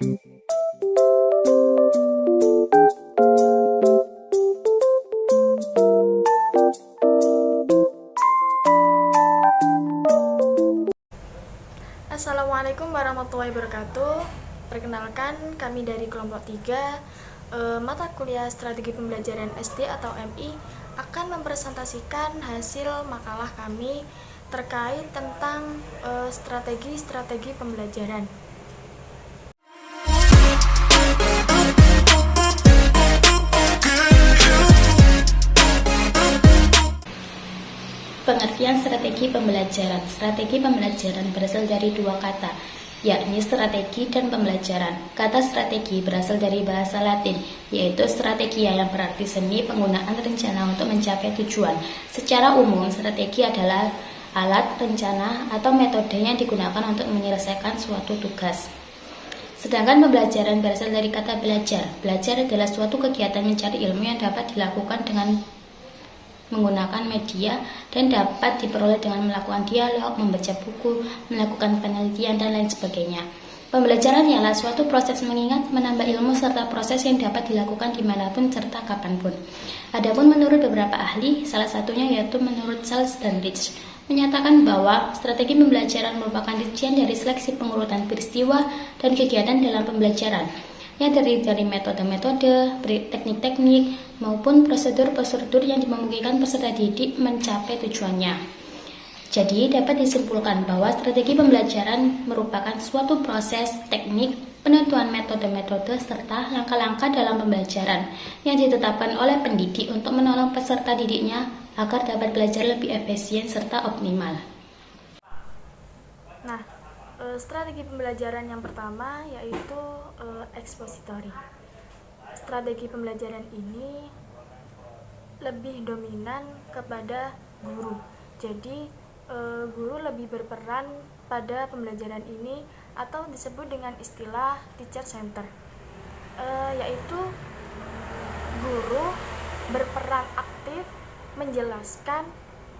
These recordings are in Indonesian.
Assalamualaikum warahmatullahi wabarakatuh. Perkenalkan, kami dari kelompok 3 mata kuliah Strategi Pembelajaran SD atau MI akan mempresentasikan hasil makalah kami terkait tentang strategi-strategi pembelajaran. Pengertian strategi pembelajaran. Strategi pembelajaran berasal dari dua kata, yakni strategi dan pembelajaran. Kata strategi berasal dari bahasa Latin, yaitu strategia yang berarti seni penggunaan rencana untuk mencapai tujuan. Secara umum, strategi adalah alat, rencana, atau metode yang digunakan untuk menyelesaikan suatu tugas. Sedangkan pembelajaran berasal dari kata belajar. Belajar adalah suatu kegiatan mencari ilmu yang dapat dilakukan dengan menggunakan media dan dapat diperoleh dengan melakukan dialog, membaca buku, melakukan penelitian, dan lain sebagainya. Pembelajaran ialah suatu proses mengingat, menambah ilmu, serta proses yang dapat dilakukan dimanapun serta kapanpun. Adapun menurut beberapa ahli, salah satunya yaitu menurut Charles dan Rich, menyatakan bahwa strategi pembelajaran merupakan rincian dari seleksi pengurutan peristiwa dan kegiatan dalam pembelajaran, yang terdiri dari metode-metode, teknik-teknik, maupun prosedur-prosedur yang memungkinkan peserta didik mencapai tujuannya. Jadi, dapat disimpulkan bahwa strategi pembelajaran merupakan suatu proses, teknik, penentuan metode-metode, serta langkah-langkah dalam pembelajaran yang ditetapkan oleh pendidik untuk menolong peserta didiknya agar dapat belajar lebih efisien serta optimal. Nah, strategi pembelajaran yang pertama yaitu ekspositori. Strategi pembelajaran ini lebih dominan kepada guru. Jadi guru lebih berperan pada pembelajaran ini atau disebut dengan istilah teacher center, yaitu guru berperan aktif menjelaskan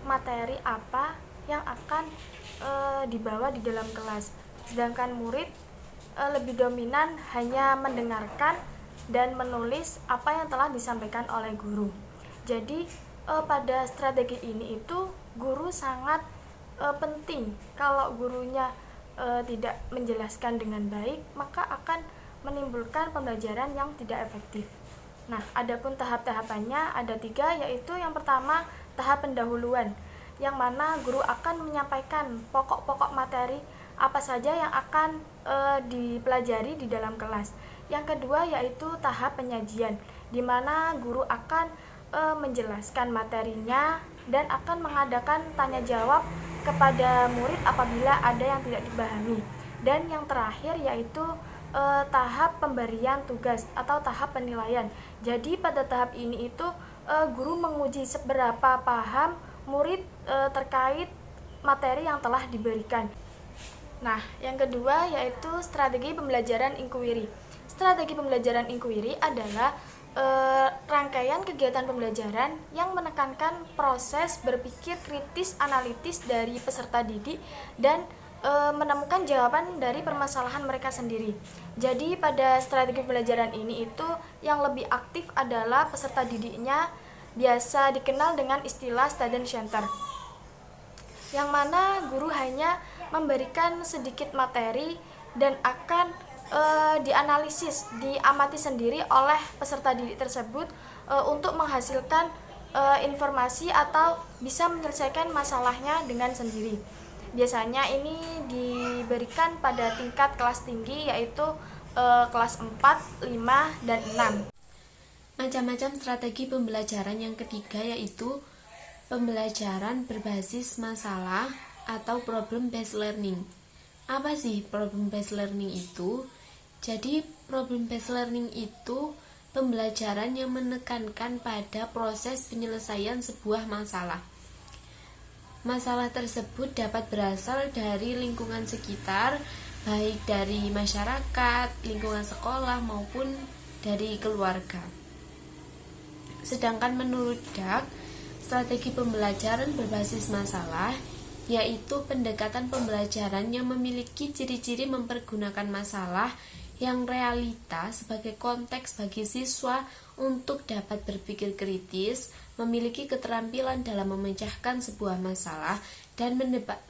materi apa yang akan dibawa di dalam kelas, sedangkan murid lebih dominan hanya mendengarkan dan menulis apa yang telah disampaikan oleh guru. Jadi pada strategi ini itu guru sangat penting. Kalau gurunya tidak menjelaskan dengan baik, maka akan menimbulkan pembelajaran yang tidak efektif. Nah, adapun tahap-tahapannya ada 3, yaitu yang pertama tahap pendahuluan, yang mana guru akan menyampaikan pokok-pokok materi apa saja yang akan dipelajari di dalam kelas. Yang kedua yaitu tahap penyajian, di mana guru akan menjelaskan materinya dan akan mengadakan tanya jawab kepada murid apabila ada yang tidak dipahami. Dan yang terakhir yaitu tahap pemberian tugas atau tahap penilaian. Jadi pada tahap ini itu guru menguji seberapa paham murid terkait materi yang telah diberikan. Nah, yang kedua yaitu strategi pembelajaran inquiry. Strategi pembelajaran inquiry adalah rangkaian kegiatan pembelajaran yang menekankan proses berpikir kritis analitis dari peserta didik dan menemukan jawaban dari permasalahan mereka sendiri. Jadi pada strategi pembelajaran ini itu yang lebih aktif adalah peserta didiknya, biasa dikenal dengan istilah student center, yang mana guru hanya memberikan sedikit materi dan akan dianalisis, diamati sendiri oleh peserta didik tersebut untuk menghasilkan informasi atau bisa menyelesaikan masalahnya dengan sendiri. Biasanya ini diberikan pada tingkat kelas tinggi, yaitu kelas 4, 5, dan 6. Macam-macam strategi pembelajaran yang ketiga yaitu pembelajaran berbasis masalah atau problem based learning. Apa sih problem based learning itu? Jadi problem based learning itu pembelajaran yang menekankan pada proses penyelesaian sebuah masalah. Masalah tersebut dapat berasal dari lingkungan sekitar, baik dari masyarakat, lingkungan sekolah, maupun dari keluarga. Sedangkan menurut Dak, strategi pembelajaran berbasis masalah yaitu pendekatan pembelajaran yang memiliki ciri-ciri mempergunakan masalah yang realita sebagai konteks bagi siswa untuk dapat berpikir kritis, memiliki keterampilan dalam memecahkan sebuah masalah, dan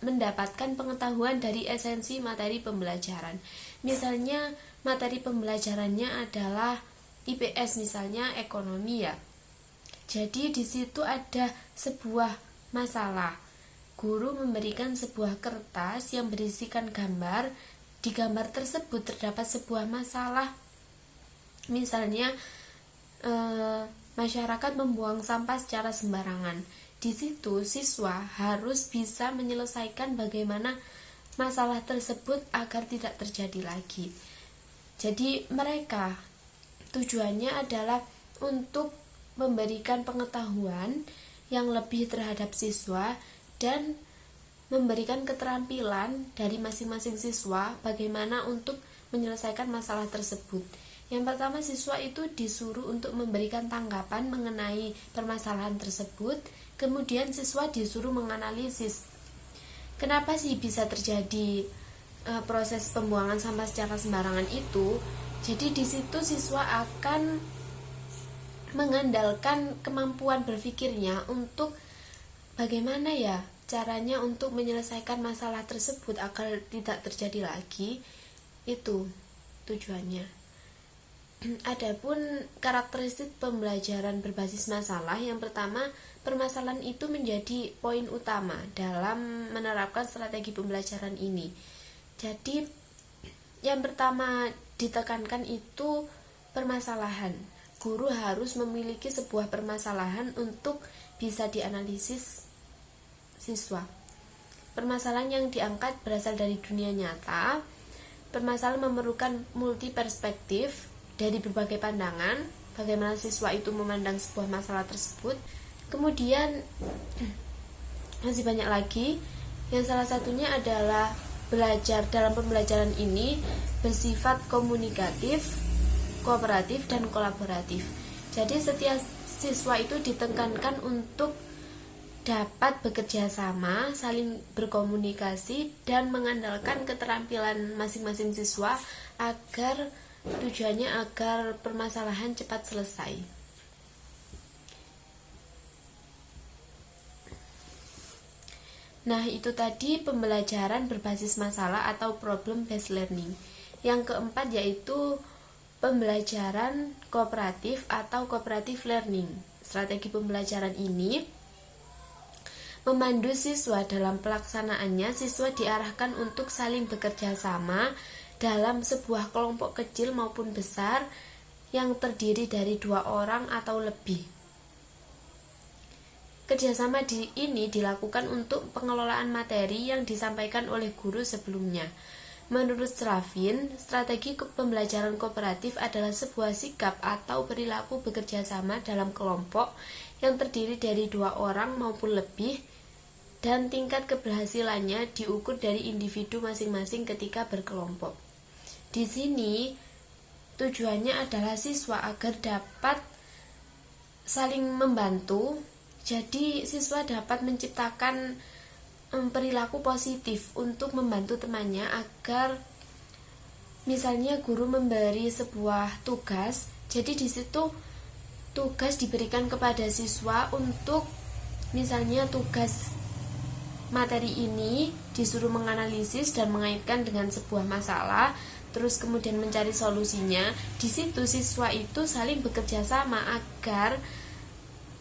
mendapatkan pengetahuan dari esensi materi pembelajaran. Misalnya, materi pembelajarannya adalah IPS, misalnya ekonomi ya. Jadi di situ ada sebuah masalah. Guru memberikan sebuah kertas yang berisikan gambar. Di gambar tersebut terdapat sebuah masalah. Misalnya, masyarakat membuang sampah secara sembarangan. Di situ siswa harus bisa menyelesaikan bagaimana masalah tersebut agar tidak terjadi lagi. Jadi mereka tujuannya adalah untuk memberikan pengetahuan yang lebih terhadap siswa dan memberikan keterampilan dari masing-masing siswa bagaimana untuk menyelesaikan masalah tersebut. Yang pertama, siswa itu disuruh untuk memberikan tanggapan mengenai permasalahan tersebut. Kemudian siswa disuruh menganalisis kenapa sih bisa terjadi proses pembuangan sampah secara sembarangan itu. Jadi di situ siswa akan mengandalkan kemampuan berpikirnya untuk bagaimana ya caranya untuk menyelesaikan masalah tersebut agar tidak terjadi lagi. Itu tujuannya. Adapun karakteristik pembelajaran berbasis masalah, yang pertama, permasalahan itu menjadi poin utama dalam menerapkan strategi pembelajaran ini. Jadi, yang pertama ditekankan itu permasalahan. Guru harus memiliki sebuah permasalahan untuk bisa dianalisis siswa. Permasalahan yang diangkat berasal dari dunia nyata. Permasalahan memerlukan multi perspektif dari berbagai pandangan, bagaimana siswa itu memandang sebuah masalah tersebut. Kemudian masih banyak lagi, yang salah satunya adalah belajar dalam pembelajaran ini bersifat komunikatif, kooperatif, dan kolaboratif. Jadi setiap siswa itu ditekankan untuk dapat bekerja sama, saling berkomunikasi, dan mengandalkan keterampilan masing-masing siswa agar tujuannya agar permasalahan cepat selesai. Nah, itu tadi pembelajaran berbasis masalah atau problem based learning. Yang keempat yaitu pembelajaran kooperatif atau cooperative learning. Strategi pembelajaran ini memandu siswa dalam pelaksanaannya. Siswa diarahkan untuk saling bekerja sama dalam sebuah kelompok kecil maupun besar yang terdiri dari 2 orang atau lebih. Kerjasama ini dilakukan untuk pengelolaan materi yang disampaikan oleh guru sebelumnya. Menurut Slavin, strategi pembelajaran kooperatif adalah sebuah sikap atau perilaku bekerja sama dalam kelompok yang terdiri dari 2 orang maupun lebih, dan tingkat keberhasilannya diukur dari individu masing-masing ketika berkelompok. Di sini tujuannya adalah siswa agar dapat saling membantu. Jadi siswa dapat menciptakan perilaku positif untuk membantu temannya agar misalnya guru memberi sebuah tugas. Jadi di situ tugas diberikan kepada siswa untuk misalnya tugas materi ini disuruh menganalisis dan mengaitkan dengan sebuah masalah, terus kemudian mencari solusinya. Di situ siswa itu saling bekerja sama agar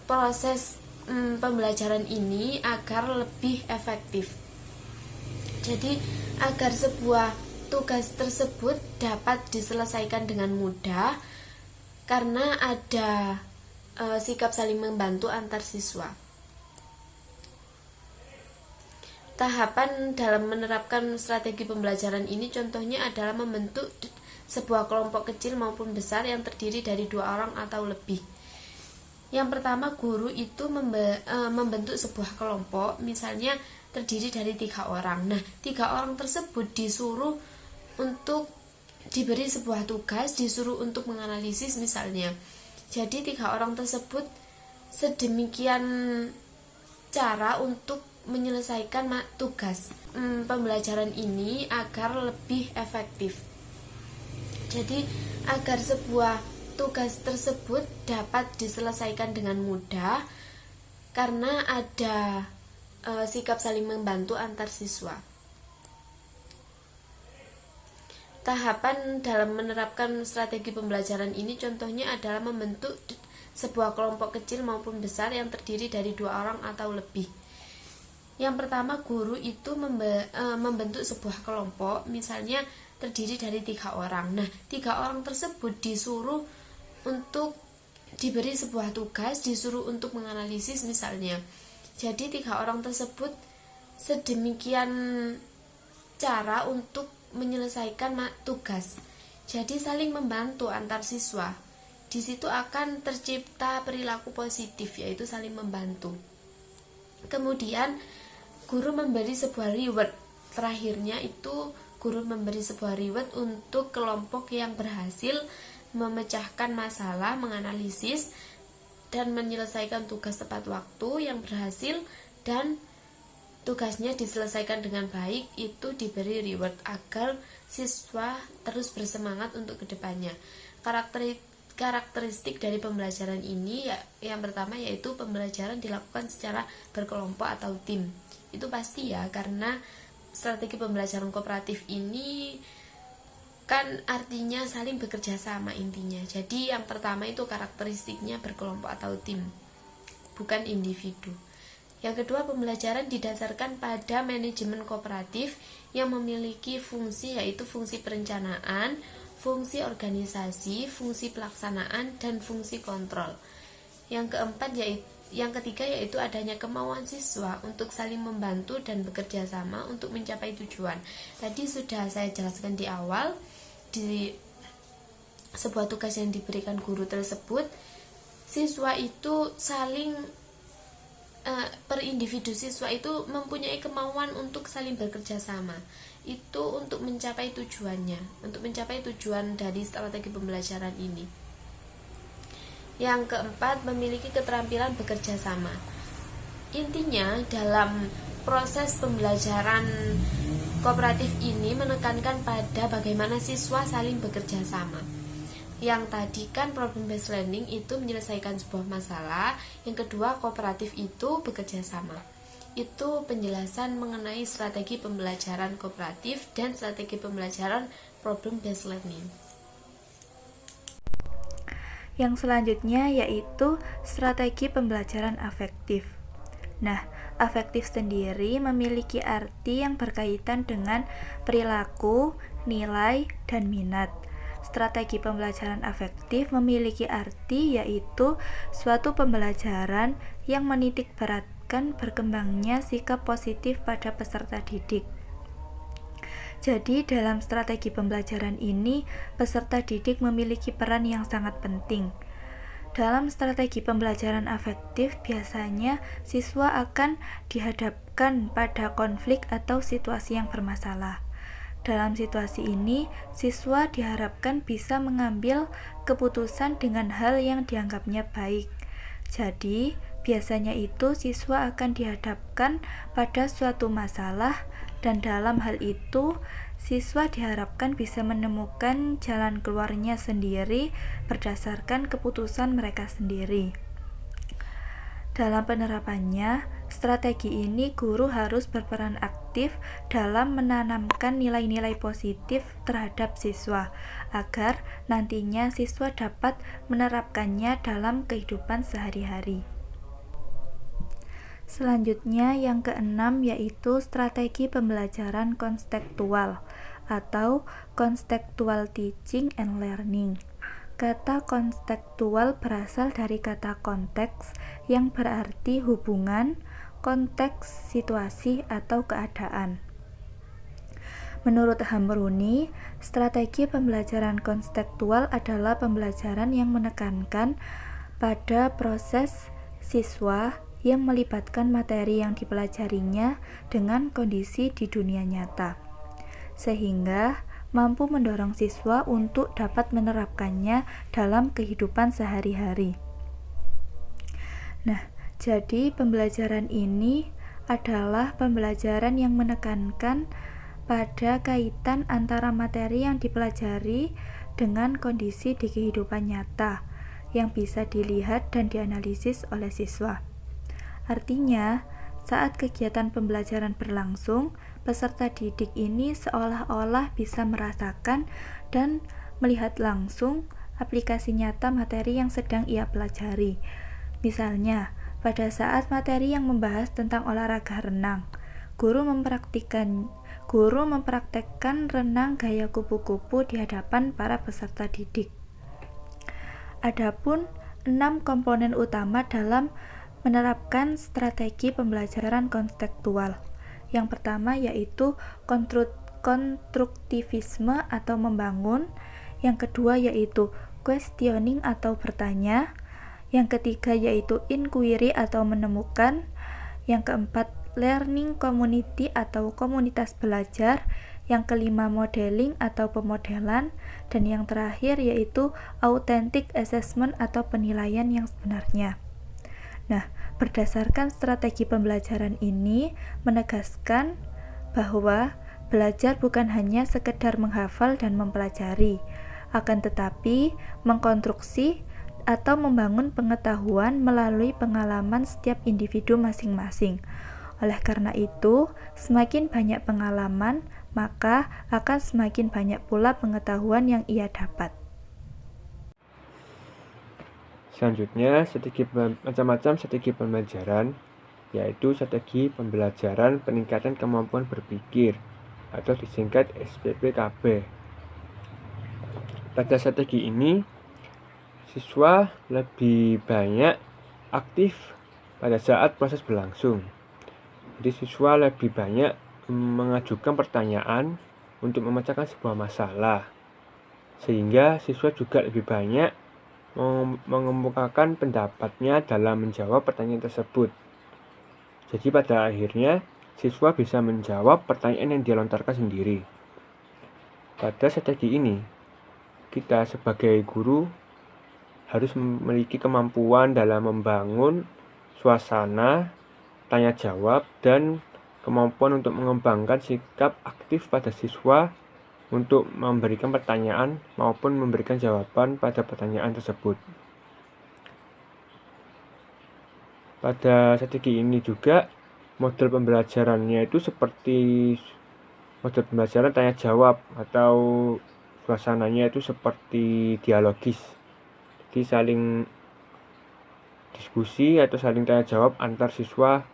proses pembelajaran ini agar lebih efektif. Jadi agar sebuah tugas tersebut dapat diselesaikan dengan mudah karena ada sikap saling membantu antar siswa. Tahapan dalam menerapkan strategi pembelajaran ini contohnya adalah membentuk sebuah kelompok kecil maupun besar yang terdiri dari 2 orang atau lebih. Yang pertama, guru itu membentuk sebuah kelompok, misalnya terdiri dari 3 orang. Nah, 3 orang tersebut disuruh untuk diberi sebuah tugas, disuruh untuk menganalisis misalnya. Jadi 3 orang tersebut sedemikian cara untuk menyelesaikan tugas pembelajaran ini agar lebih efektif. Jadi agar sebuah tugas tersebut dapat diselesaikan dengan mudah karena ada sikap saling membantu antar siswa. Tahapan dalam menerapkan strategi pembelajaran ini contohnya adalah membentuk sebuah kelompok kecil maupun besar yang terdiri dari 2 orang atau lebih. Yang pertama, guru itu membentuk sebuah kelompok, misalnya terdiri dari 3 orang. Nah, 3 orang tersebut disuruh untuk diberi sebuah tugas, disuruh untuk menganalisis misalnya. Jadi 3 orang tersebut sedemikian cara untuk menyelesaikan tugas. Jadi saling membantu antar siswa. Di situ akan tercipta perilaku positif, yaitu saling membantu. Kemudian guru memberi sebuah reward. Terakhirnya itu guru memberi sebuah reward untuk kelompok yang berhasil memecahkan masalah, menganalisis dan menyelesaikan tugas tepat waktu, yang berhasil dan tugasnya diselesaikan dengan baik, itu diberi reward agar siswa terus bersemangat untuk kedepannya. Karakteristik dari pembelajaran ini yang pertama yaitu pembelajaran dilakukan secara berkelompok atau tim. Itu pasti ya, karena strategi pembelajaran kooperatif ini kan artinya saling bekerja sama intinya. Jadi yang pertama itu karakteristiknya berkelompok atau tim, bukan individu. Yang kedua, pembelajaran didasarkan pada manajemen kooperatif yang memiliki fungsi, yaitu fungsi perencanaan, fungsi organisasi, fungsi pelaksanaan, dan fungsi kontrol. Yang ketiga yaitu adanya kemauan siswa untuk saling membantu dan bekerja sama untuk mencapai tujuan. Tadi sudah saya jelaskan di awal, di sebuah tugas yang diberikan guru tersebut, siswa itu per individu siswa itu mempunyai kemauan untuk saling bekerja sama. Itu untuk mencapai tujuannya, untuk mencapai tujuan dari strategi pembelajaran ini. Yang keempat, memiliki keterampilan bekerja sama. Intinya dalam proses pembelajaran kooperatif ini menekankan pada bagaimana siswa saling bekerja sama. Yang tadi kan problem based learning itu menyelesaikan sebuah masalah, yang kedua kooperatif itu bekerja sama. Itu penjelasan mengenai strategi pembelajaran kooperatif dan strategi pembelajaran problem based learning. Yang selanjutnya yaitu strategi pembelajaran afektif. Nah, afektif sendiri memiliki arti yang berkaitan dengan perilaku, nilai, dan minat. Strategi pembelajaran afektif memiliki arti yaitu suatu pembelajaran yang menitik beratkan berkembangnya sikap positif pada peserta didik. Jadi dalam strategi pembelajaran ini, peserta didik memiliki peran yang sangat penting. Dalam strategi pembelajaran afektif, biasanya siswa akan dihadapkan pada konflik atau situasi yang bermasalah. Dalam situasi ini, siswa diharapkan bisa mengambil keputusan dengan hal yang dianggapnya baik. Jadi, biasanya itu siswa akan dihadapkan pada suatu masalah, dan dalam hal itu, siswa diharapkan bisa menemukan jalan keluarnya sendiri berdasarkan keputusan mereka sendiri. Dalam penerapannya, strategi ini guru harus berperan aktif dalam menanamkan nilai-nilai positif terhadap siswa, agar nantinya siswa dapat menerapkannya dalam kehidupan sehari-hari. Selanjutnya yang keenam yaitu strategi pembelajaran konstekstual atau contextual teaching and learning. Kata konstekstual berasal dari kata konteks yang berarti hubungan, konteks, situasi, atau keadaan. Menurut Hamruni, strategi pembelajaran konstekstual adalah pembelajaran yang menekankan pada proses siswa yang melibatkan materi yang dipelajarinya dengan kondisi di dunia nyata, sehingga mampu mendorong siswa untuk dapat menerapkannya dalam kehidupan sehari-hari. Nah, jadi pembelajaran ini adalah pembelajaran yang menekankan pada kaitan antara materi yang dipelajari dengan kondisi di kehidupan nyata yang bisa dilihat dan dianalisis oleh siswa. Artinya, saat kegiatan pembelajaran berlangsung, peserta didik ini seolah-olah bisa merasakan dan melihat langsung aplikasi nyata materi yang sedang ia pelajari. Misalnya, pada saat materi yang membahas tentang olahraga renang, guru mempraktekkan renang gaya kupu-kupu di hadapan para peserta didik. Adapun 6 komponen utama dalam menerapkan strategi pembelajaran konstekstual. Yang pertama yaitu konstruktivisme atau membangun, yang kedua yaitu questioning atau bertanya, yang ketiga yaitu inquiry atau menemukan, yang keempat learning community atau komunitas belajar, yang kelima modeling atau pemodelan, dan yang terakhir yaitu authentic assessment atau penilaian yang sebenarnya. Nah, berdasarkan strategi pembelajaran ini menegaskan bahwa belajar bukan hanya sekedar menghafal dan mempelajari, akan tetapi mengkonstruksi atau membangun pengetahuan melalui pengalaman setiap individu masing-masing. Oleh karena itu, semakin banyak pengalaman, maka akan semakin banyak pula pengetahuan yang ia dapat. Selanjutnya, macam-macam strategi pembelajaran, yaitu strategi pembelajaran peningkatan kemampuan berpikir atau disingkat SPPKB. Pada strategi ini, siswa lebih banyak aktif pada saat proses berlangsung. Jadi siswa lebih banyak mengajukan pertanyaan untuk memecahkan sebuah masalah, sehingga siswa juga lebih banyak mengemukakan pendapatnya dalam menjawab pertanyaan tersebut. Jadi pada akhirnya siswa bisa menjawab pertanyaan yang dia lontarkan sendiri. Pada strategi ini, kita sebagai guru harus memiliki kemampuan dalam membangun suasana tanya jawab dan kemampuan untuk mengembangkan sikap aktif pada siswa untuk memberikan pertanyaan maupun memberikan jawaban pada pertanyaan tersebut. Pada strategi ini juga model pembelajarannya itu seperti model pembelajaran tanya jawab atau suasananya itu seperti dialogis. Jadi saling diskusi atau saling tanya jawab antar siswa,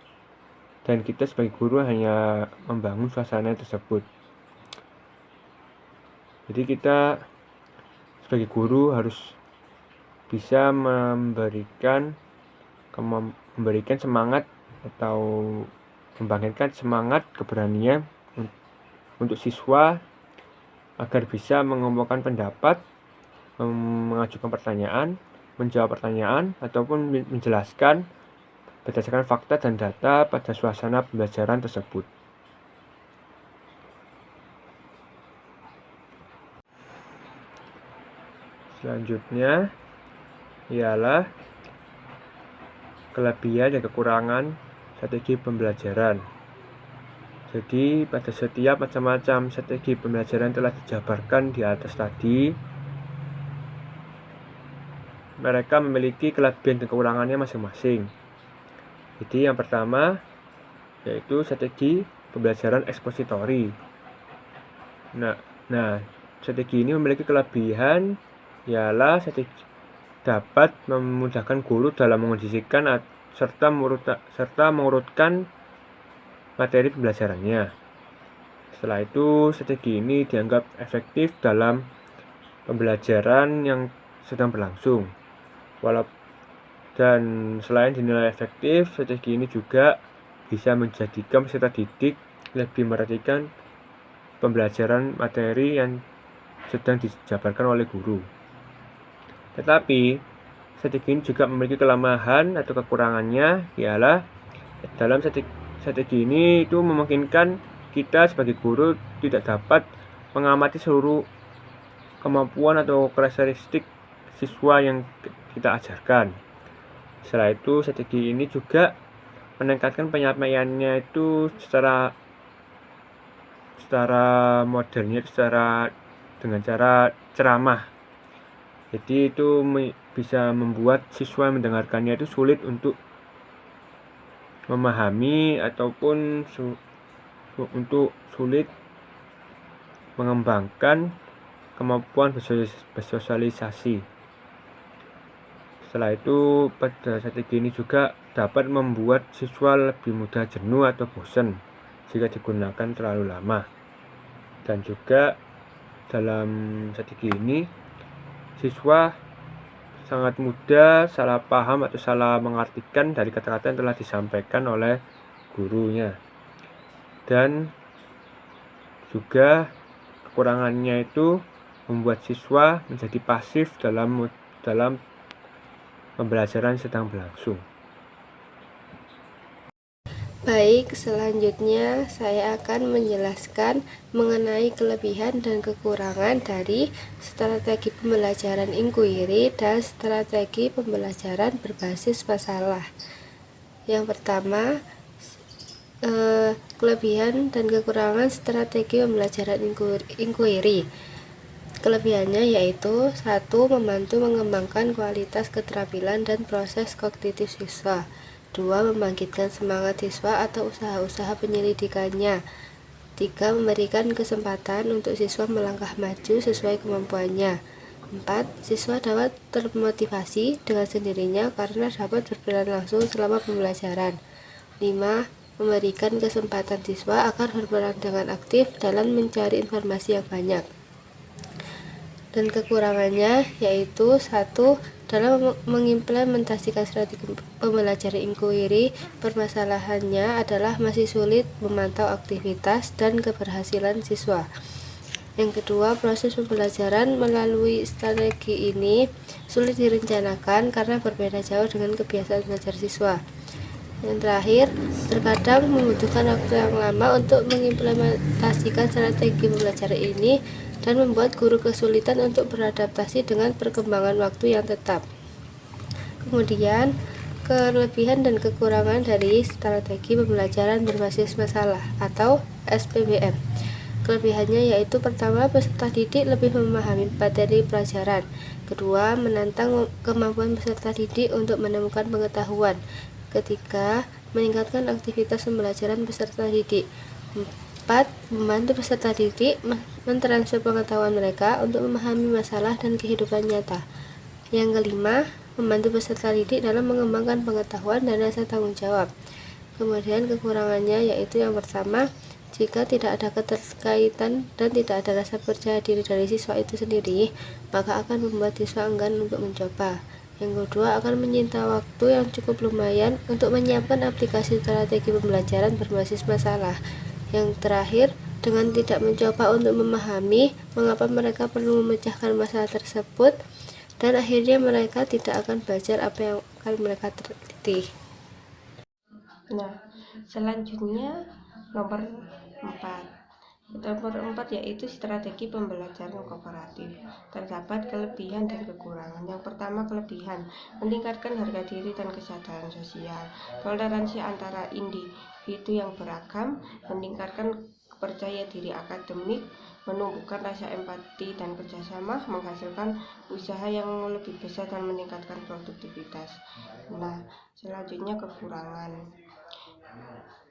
dan kita sebagai guru hanya membangun suasana tersebut. Jadi kita sebagai guru harus bisa memberikan semangat atau membangkitkan semangat keberanian untuk siswa agar bisa mengemukakan pendapat, mengajukan pertanyaan, menjawab pertanyaan, ataupun menjelaskan berdasarkan fakta dan data pada suasana pembelajaran tersebut. Selanjutnya ialah kelebihan dan kekurangan strategi pembelajaran. Jadi pada setiap macam-macam strategi pembelajaran telah dijabarkan di atas tadi, mereka memiliki kelebihan dan kekurangannya masing-masing. Jadi yang pertama yaitu strategi pembelajaran ekspositori. Nah, strategi ini memiliki kelebihan ialah strategi dapat memudahkan guru dalam mengondisikan serta mengurutkan materi pembelajarannya. Setelah itu, strategi ini dianggap efektif dalam pembelajaran yang sedang berlangsung. Dan selain dinilai efektif, strategi ini juga bisa menjadikan peserta didik lebih memperhatikan pembelajaran materi yang sedang dijabarkan oleh guru. Tetapi, strategi ini juga memiliki kelemahan atau kekurangannya, ialah dalam strategi ini itu memungkinkan kita sebagai guru tidak dapat mengamati seluruh kemampuan atau karakteristik siswa yang kita ajarkan. Setelah itu, strategi ini juga meningkatkan penyampaiannya itu secara modelnya, secara dengan cara ceramah. Jadi itu bisa membuat siswa mendengarkannya itu sulit untuk memahami ataupun untuk sulit mengembangkan kemampuan bersosialisasi. Setelah itu, pada strategi ini juga dapat membuat siswa lebih mudah jenuh atau bosan jika digunakan terlalu lama. Dan juga dalam strategi ini, siswa sangat mudah salah paham atau salah mengartikan dari kata-kata yang telah disampaikan oleh gurunya. Dan juga kekurangannya itu membuat siswa menjadi pasif dalam pembelajaran sedang berlangsung. Baik, selanjutnya saya akan menjelaskan mengenai kelebihan dan kekurangan dari strategi pembelajaran inquiry dan strategi pembelajaran berbasis masalah. Yang pertama, kelebihan dan kekurangan strategi pembelajaran inquiry. Kelebihannya yaitu 1. Membantu mengembangkan kualitas keterampilan dan proses kognitif siswa. 2. Membangkitkan semangat siswa atau usaha-usaha penyelidikannya. 3. Memberikan kesempatan untuk siswa melangkah maju sesuai kemampuannya. 4. Siswa dapat termotivasi dengan sendirinya karena dapat berperan langsung selama pembelajaran. 5. Memberikan kesempatan siswa agar berperan dengan aktif dalam mencari informasi yang banyak. Dan kekurangannya yaitu 1. Dalam mengimplementasikan strategi pembelajaran inquiry, permasalahannya adalah masih sulit memantau aktivitas dan keberhasilan siswa. Yang kedua, proses pembelajaran melalui strategi ini sulit direncanakan karena berbeda jauh dengan kebiasaan belajar siswa. Yang terakhir, terkadang membutuhkan waktu yang lama untuk mengimplementasikan strategi pembelajaran ini dan membuat guru kesulitan untuk beradaptasi dengan perkembangan waktu yang tetap. Kemudian, kelebihan dan kekurangan dari strategi pembelajaran berbasis masalah atau SPBM. Kelebihannya yaitu pertama, peserta didik lebih memahami materi pelajaran. Kedua, menantang kemampuan peserta didik untuk menemukan pengetahuan. Ketiga, meningkatkan aktivitas pembelajaran peserta didik. 4. Membantu peserta didik mentransfer pengetahuan mereka untuk memahami masalah dan kehidupan nyata. Yang kelima, membantu peserta didik dalam mengembangkan pengetahuan dan rasa tanggung jawab. Kemudian kekurangannya yaitu yang pertama, jika tidak ada keterkaitan dan tidak ada rasa percaya diri dari siswa itu sendiri, maka akan membuat siswa enggan untuk mencoba. Yang kedua, akan menyita waktu yang cukup lumayan untuk menyiapkan aplikasi strategi pembelajaran berbasis masalah. Yang terakhir, dengan tidak mencoba untuk memahami mengapa mereka perlu memecahkan masalah tersebut, dan akhirnya mereka tidak akan belajar apa yang akan mereka teliti. Nah, selanjutnya nomor 4. Nomor 4 yaitu strategi pembelajaran kooperatif. Terdapat kelebihan dan kekurangan. Yang pertama, kelebihan meningkatkan harga diri dan kesadaran sosial, toleransi antara individu yang beragam, meningkatkan percaya diri akademik, menumbuhkan rasa empati dan kerjasama, menghasilkan usaha yang lebih besar dan meningkatkan produktivitas. Nah, selanjutnya kekurangan.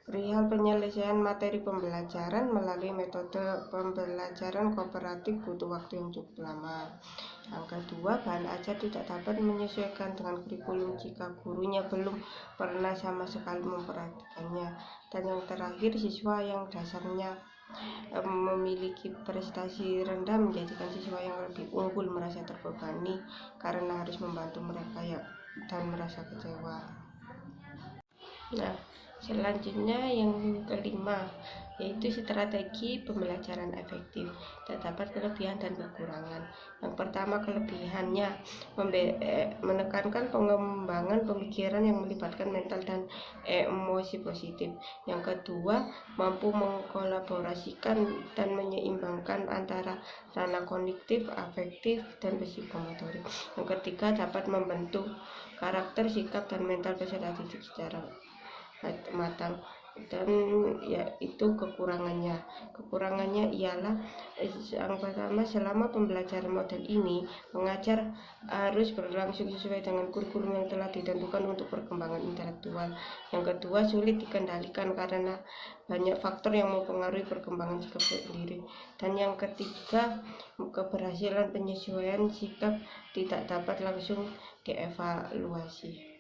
Perihal penyelesaian materi pembelajaran melalui metode pembelajaran kooperatif butuh waktu yang cukup lama. Yang kedua, bahan ajar tidak dapat menyesuaikan dengan kurikulum jika gurunya belum pernah sama sekali memperhatikannya. Dan yang terakhir, siswa yang dasarnya memiliki prestasi rendah menjadikan siswa yang lebih unggul merasa terbebani karena harus membantu mereka dan merasa kecewa. Nah, selanjutnya yang kelima yaitu strategi pembelajaran efektif. Terdapat kelebihan dan kekurangan. Yang pertama, kelebihannya menekankan pengembangan pemikiran yang melibatkan mental dan emosi positif. Yang kedua, mampu mengkolaborasikan dan menyeimbangkan antara ranah kognitif, afektif, dan psikomotorik. Yang ketiga, dapat membentuk karakter, sikap, dan mental peserta didik secara matang. dan yaitu kekurangannya ialah yang pertama, selama pembelajaran model ini pengajar harus berlangsung sesuai dengan kurikulum yang telah ditentukan untuk perkembangan intelektual. Yang kedua, sulit dikendalikan karena banyak faktor yang mempengaruhi perkembangan sikap sendiri. Dan yang ketiga, keberhasilan penyesuaian sikap tidak dapat langsung dievaluasi.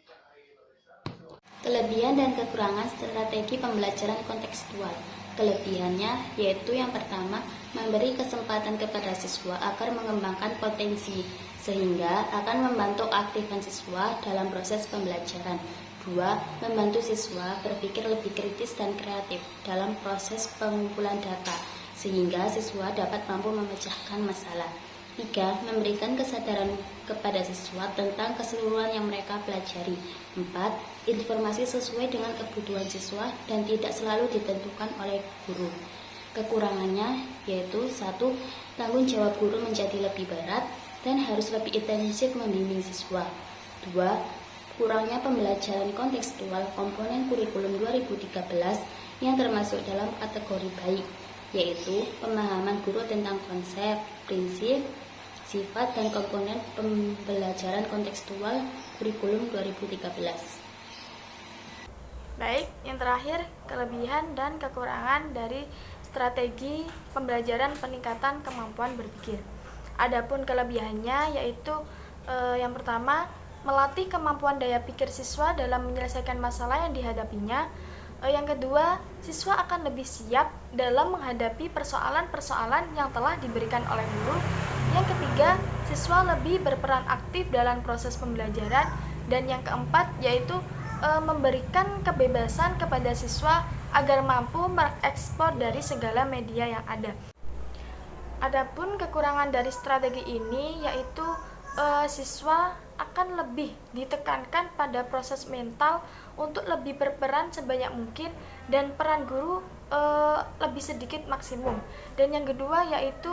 Kelebihan dan kekurangan strategi pembelajaran kontekstual. Kelebihannya yaitu yang pertama, memberi kesempatan kepada siswa agar mengembangkan potensi, sehingga akan membantu keaktifan siswa dalam proses pembelajaran. 2. Membantu siswa berpikir lebih kritis dan kreatif dalam proses pengumpulan data, sehingga siswa dapat mampu memecahkan masalah. 3. Memberikan kesadaran kepada siswa tentang keseluruhan yang mereka pelajari. 4. Informasi sesuai dengan kebutuhan siswa dan tidak selalu ditentukan oleh guru. Kekurangannya yaitu 1. Tanggung jawab guru menjadi lebih berat dan harus lebih intensif membimbing siswa. 2. Kurangnya pembelajaran kontekstual komponen kurikulum 2013 yang termasuk dalam kategori baik, yaitu pemahaman guru tentang konsep, prinsip, sifat, dan komponen pembelajaran kontekstual kurikulum 2013. Baik, yang terakhir, kelebihan dan kekurangan dari strategi pembelajaran peningkatan kemampuan berpikir. Adapun kelebihannya yaitu yang pertama, melatih kemampuan daya pikir siswa dalam menyelesaikan masalah yang dihadapinya. Yang kedua, siswa akan lebih siap dalam menghadapi persoalan-persoalan yang telah diberikan oleh guru. Yang ketiga, siswa lebih berperan aktif dalam proses pembelajaran. Dan yang keempat, yaitu memberikan kebebasan kepada siswa agar mampu mengekspor dari segala media yang ada. Adapun kekurangan dari strategi ini yaitu siswa akan lebih ditekankan pada proses mental untuk lebih berperan sebanyak mungkin dan peran guru lebih sedikit maksimum. Dan yang kedua yaitu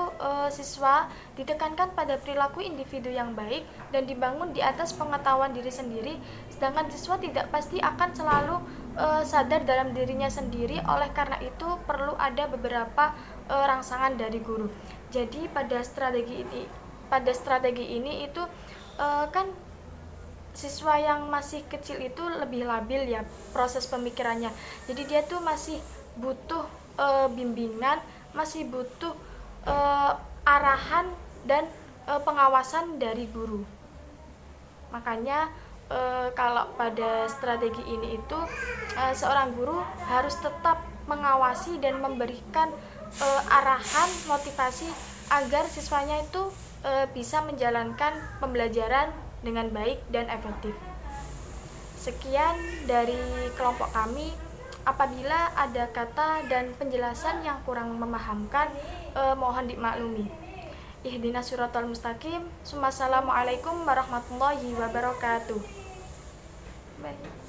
siswa ditekankan pada perilaku individu yang baik dan dibangun di atas pengetahuan diri sendiri, sedangkan siswa tidak pasti akan selalu sadar dalam dirinya sendiri. Oleh karena itu perlu ada beberapa rangsangan dari guru. Jadi pada strategi ini itu kan siswa yang masih kecil itu lebih labil ya proses pemikirannya. Jadi dia tuh masih butuh bimbingan, masih butuh arahan dan pengawasan dari guru. Makanya kalau pada strategi ini itu seorang guru harus tetap mengawasi dan memberikan arahan, motivasi agar siswanya itu bisa menjalankan pembelajaran dengan baik dan efektif. Sekian dari kelompok kami. Apabila ada kata dan penjelasan yang kurang memahamkan, mohon dimaklumi. Ihdinas siratal mustaqim. Assalamualaikum warahmatullahi wabarakatuh. Baik.